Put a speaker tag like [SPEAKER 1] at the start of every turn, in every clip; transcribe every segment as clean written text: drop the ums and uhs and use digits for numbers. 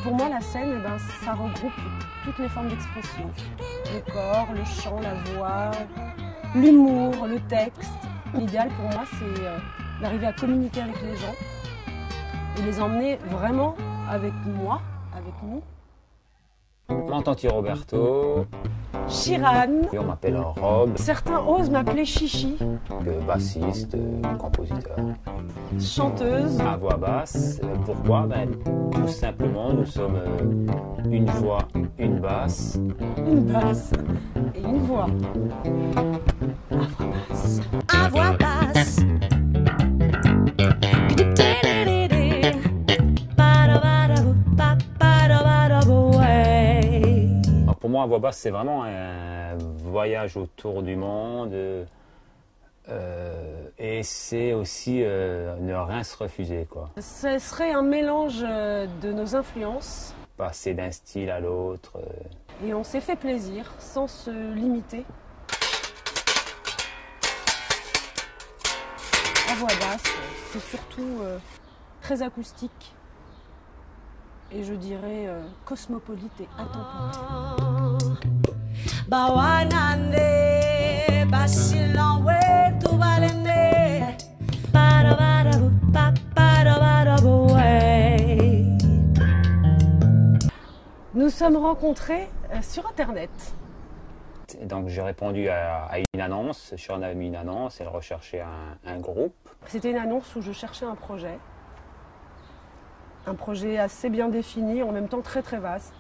[SPEAKER 1] Pour moi, la scène, eh ben, ça regroupe toutes les formes d'expression. Le corps, le chant, la voix, l'humour, le texte. L'idéal pour moi, c'est d'arriver à communiquer avec les gens et les emmener vraiment avec moi, avec nous.
[SPEAKER 2] M'entends-tu Roberto?
[SPEAKER 1] Chiran.
[SPEAKER 2] Et on m'appelle Rob.
[SPEAKER 1] Certains osent m'appeler Chichi.
[SPEAKER 2] Bassiste, compositeur.
[SPEAKER 1] Chanteuse.
[SPEAKER 2] À voix basse. Pourquoi? Tout simplement, nous sommes une voix, une basse.
[SPEAKER 1] Une basse et une voix. À voix basse.
[SPEAKER 3] À voix basse.
[SPEAKER 2] Pour moi, à voix basse, c'est vraiment un voyage autour du monde et c'est aussi ne rien se refuser, quoi.
[SPEAKER 1] Ce serait un mélange de nos influences.
[SPEAKER 2] Passer d'un style à l'autre.
[SPEAKER 1] Et on s'est fait plaisir sans se limiter. À voix basse, c'est surtout très acoustique et je dirais cosmopolite et intemporel. Nous sommes rencontrés sur Internet.
[SPEAKER 2] Et donc j'ai répondu à une annonce, Sharon avait mis une annonce, elle recherchait un groupe.
[SPEAKER 1] C'était une annonce où je cherchais un projet assez bien défini, en même temps très très vaste.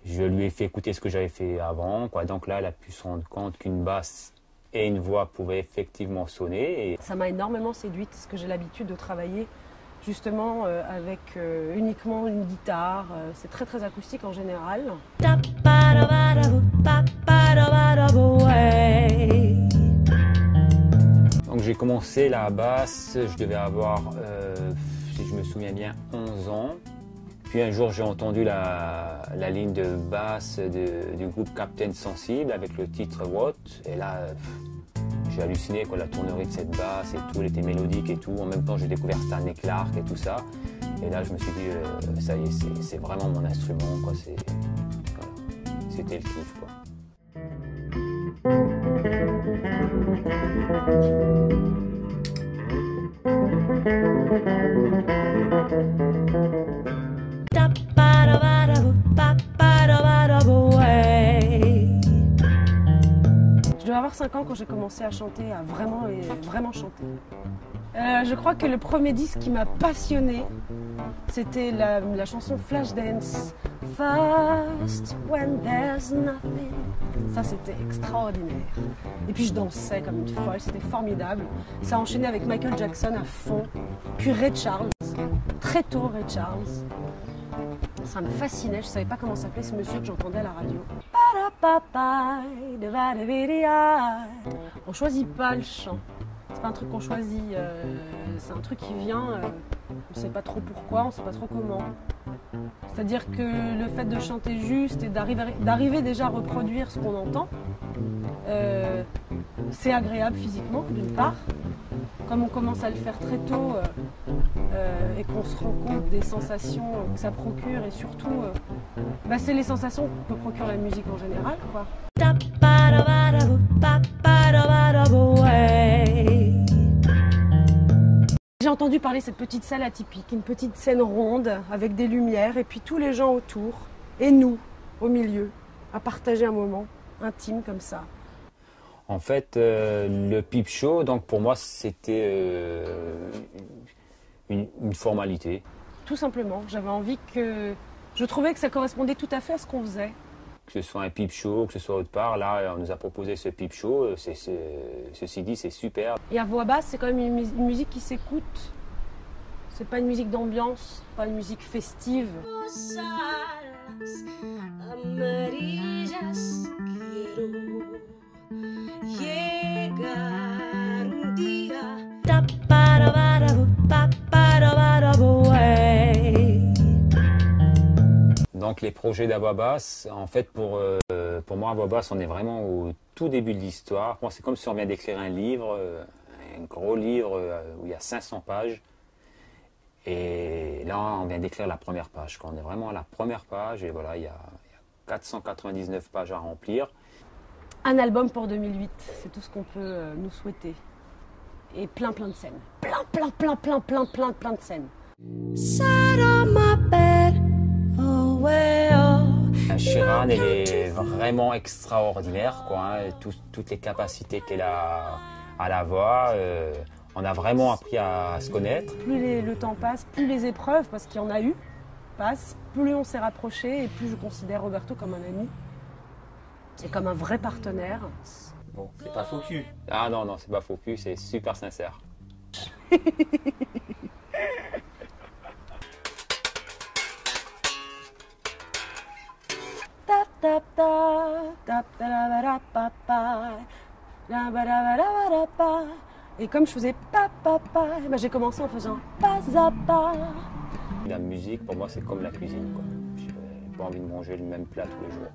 [SPEAKER 2] Je lui ai fait écouter ce que j'avais fait avant, quoi. Donc là elle a pu se rendre compte qu'une basse et une voix pouvaient effectivement sonner. Et
[SPEAKER 1] ça m'a énormément séduite parce que j'ai l'habitude de travailler justement avec uniquement une guitare. C'est très très acoustique en général.
[SPEAKER 2] Donc j'ai commencé la basse, je devais avoir, si je me souviens bien, 11 ans. Puis un jour j'ai entendu la ligne de basse du groupe Captain Sensible avec le titre What. Et là, j'ai halluciné, quoi, la tournerie de cette basse et tout, elle était mélodique et tout. En même temps, j'ai découvert Stanley Clarke et tout ça. Et là, je me suis dit, ça y est, c'est vraiment mon instrument, quoi. Voilà. C'était le kiff, quoi.
[SPEAKER 1] Je devais avoir 5 ans quand j'ai commencé à chanter, à vraiment chanter. Je crois que le premier disque qui m'a passionnée, c'était la chanson Flashdance. Fast when there's nothing. Ça, c'était extraordinaire. Et puis je dansais comme une folle, c'était formidable. Ça a enchaîné avec Michael Jackson à fond, puis Ray Charles, très tôt Ray Charles. Ça me fascinait, je ne savais pas comment s'appelait ce monsieur que j'entendais à la radio. On choisit pas le chant. C'est pas un truc qu'on choisit, c'est un truc qui vient, on sait pas trop pourquoi, on sait pas trop comment. C'est-à-dire que le fait de chanter juste et d'arriver déjà à reproduire ce qu'on entend, c'est agréable physiquement d'une part. Comme on commence à le faire très tôt et qu'on se rend compte des sensations que ça procure et surtout, c'est les sensations que peut procurer la musique en général, quoi. J'ai entendu parler de cette petite salle atypique, une petite scène ronde avec des lumières et puis tous les gens autour et nous au milieu à partager un moment intime comme ça.
[SPEAKER 2] En fait, le Peep Show, donc pour moi, c'était une formalité.
[SPEAKER 1] Tout simplement, j'avais envie que... Je trouvais que ça correspondait tout à fait à ce qu'on faisait.
[SPEAKER 2] Que ce soit un Peep Show, que ce soit autre part, là, on nous a proposé ce Peep Show, ceci dit, c'est super.
[SPEAKER 1] Et à voix basse, c'est quand même une musique qui s'écoute. C'est pas une musique d'ambiance, pas une musique festive.
[SPEAKER 2] Donc les projets d'À voix basse, en fait pour moi à voix basse on est vraiment au tout début de l'histoire. Moi c'est comme si on vient d'écrire un livre, un gros livre où il y a 500 pages. Et là, on vient d'écrire la première page. On est vraiment à la première page et voilà, il y a 499 pages à remplir.
[SPEAKER 1] Un album pour 2008, c'est tout ce qu'on peut nous souhaiter. Et plein de scènes. Plein de scènes.
[SPEAKER 2] Sheeran, elle est vraiment extraordinaire, quoi, hein. Toutes les capacités qu'elle a à la voix. On a vraiment appris à se connaître.
[SPEAKER 1] Plus le temps passe, plus les épreuves, parce qu'il y en a eu, passent, plus on s'est rapprochés et plus je considère Roberto comme un ami et comme un vrai partenaire.
[SPEAKER 2] Bon, c'est pas faux cul. Ah non, c'est pas faux cul, c'est super sincère.
[SPEAKER 1] Et comme je faisais pa, j'ai commencé en faisant pas à pas.
[SPEAKER 2] La musique, pour moi, c'est comme la cuisine, quoi. J'ai pas envie de manger le même plat tous les jours.